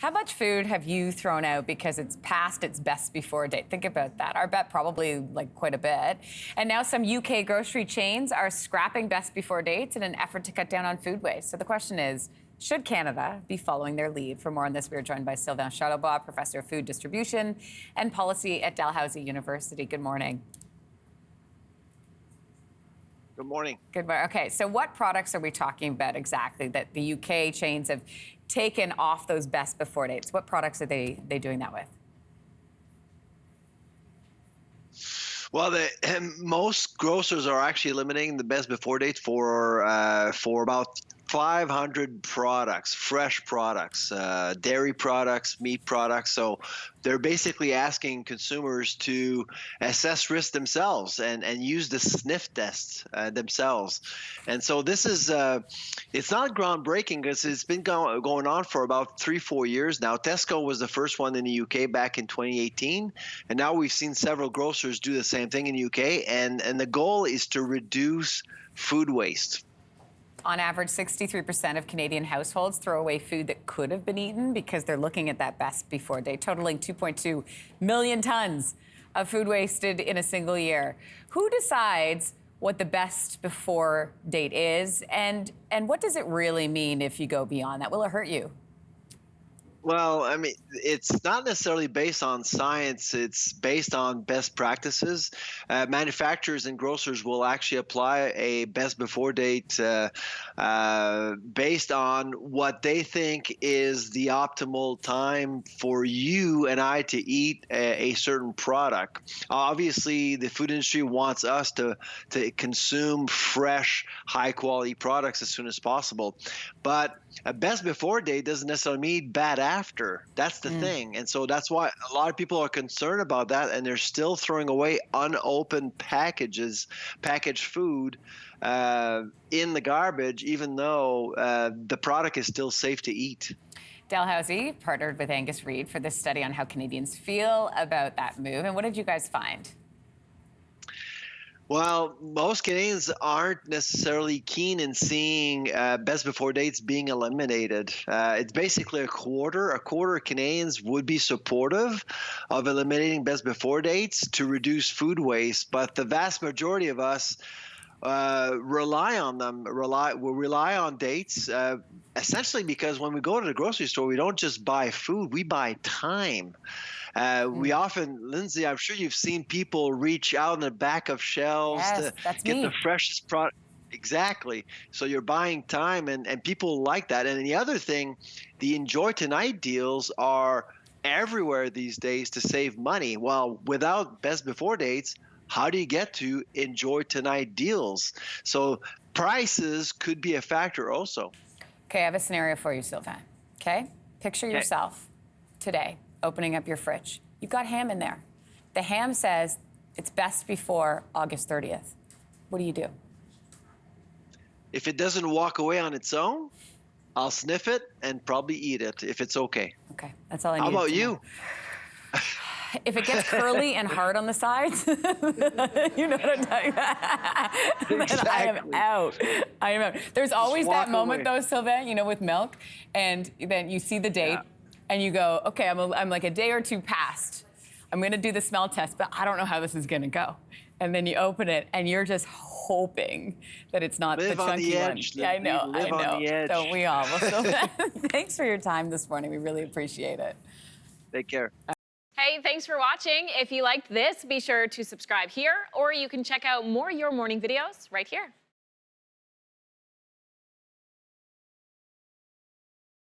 How much food have you thrown out because it's past its best before date? Think about that. Our bet probably like quite a bit. And now some UK grocery chains are scrapping best before dates in an effort to cut down on food waste. So the question is, should Canada be following their lead? For more on this, we are joined by Sylvain Charlebois, Professor of Food Distribution and Policy at Dalhousie University. Good morning. Good morning. Good morning. Okay, so what products are we talking about exactly that the UK chains have taken off those best before dates? What products are they doing that with? Well, most grocers are actually eliminating the best before dates for about 500 products, fresh products, dairy products, meat products. So they're basically asking consumers to assess risk themselves and use the sniff test themselves. And so this is, it's not groundbreaking because it's been going on for about 3-4 years now. Tesco was the first one in the UK back in 2018. And now we've seen several grocers do the same thing in the UK. And the goal is to reduce food waste. On average, 63% of Canadian households throw away food that could have been eaten because they're looking at that best before date, totaling 2.2 million tons of food wasted in a single year. Who decides what the best before date is, and what does it really mean if you go beyond that? Will it hurt you? Well, I mean, it's not necessarily based on science. It's based on best practices. Manufacturers and grocers will actually apply a best before date based on what they think is the optimal time for you and I to eat a certain product. Obviously, the food industry wants us to consume fresh, high-quality products as soon as possible. But a best before date doesn't necessarily mean bad after. That's the thing. And so that's why a lot of people are concerned about that, and they're still throwing away unopened packaged food in the garbage, even though the product is still safe to eat. Dalhousie partnered with Angus Reid for this study on how Canadians feel about that move. And what did you guys find? Well, most Canadians aren't necessarily keen in seeing best before dates being eliminated. It's basically a quarter. A quarter of Canadians would be supportive of eliminating best before dates to reduce food waste, but the vast majority of us rely on them. We rely on dates essentially because when we go to the grocery store, we don't just buy food; we buy time. We often, Lindsey, I'm sure you've seen people reach out in the back of shelves to get the freshest product. Exactly. So you're buying time, and people like that. And the other thing, the Enjoy Tonight deals are everywhere these days to save money. Well, without best before dates, how do you get to Enjoy Tonight deals? So prices could be a factor also. Okay, I have a scenario for you, Sylvain. Okay? Picture yourself today opening up your fridge. You've got ham in there. The ham says it's best before August 30th. What do you do? If it doesn't walk away on its own, I'll sniff it and probably eat it if it's okay. Okay, that's all I need. How about you? If it gets curly and hard on the sides, you know what I'm talking about. Then I am out. I am out. There's always that moment, though, Sylvain, you know, with milk, and then you see the date, and you go, okay, I'm like a day or two past. I'm going to do the smell test, but I don't know how this is going to go. And then you open it, and you're just hoping that it's not the chunky one. Yeah, I know. Don't we all? Well, Sylvain, thanks for your time this morning. We really appreciate it. Take care. Hey, thanks for watching. If you liked this, be sure to subscribe here, or you can check out more Your Morning videos right here.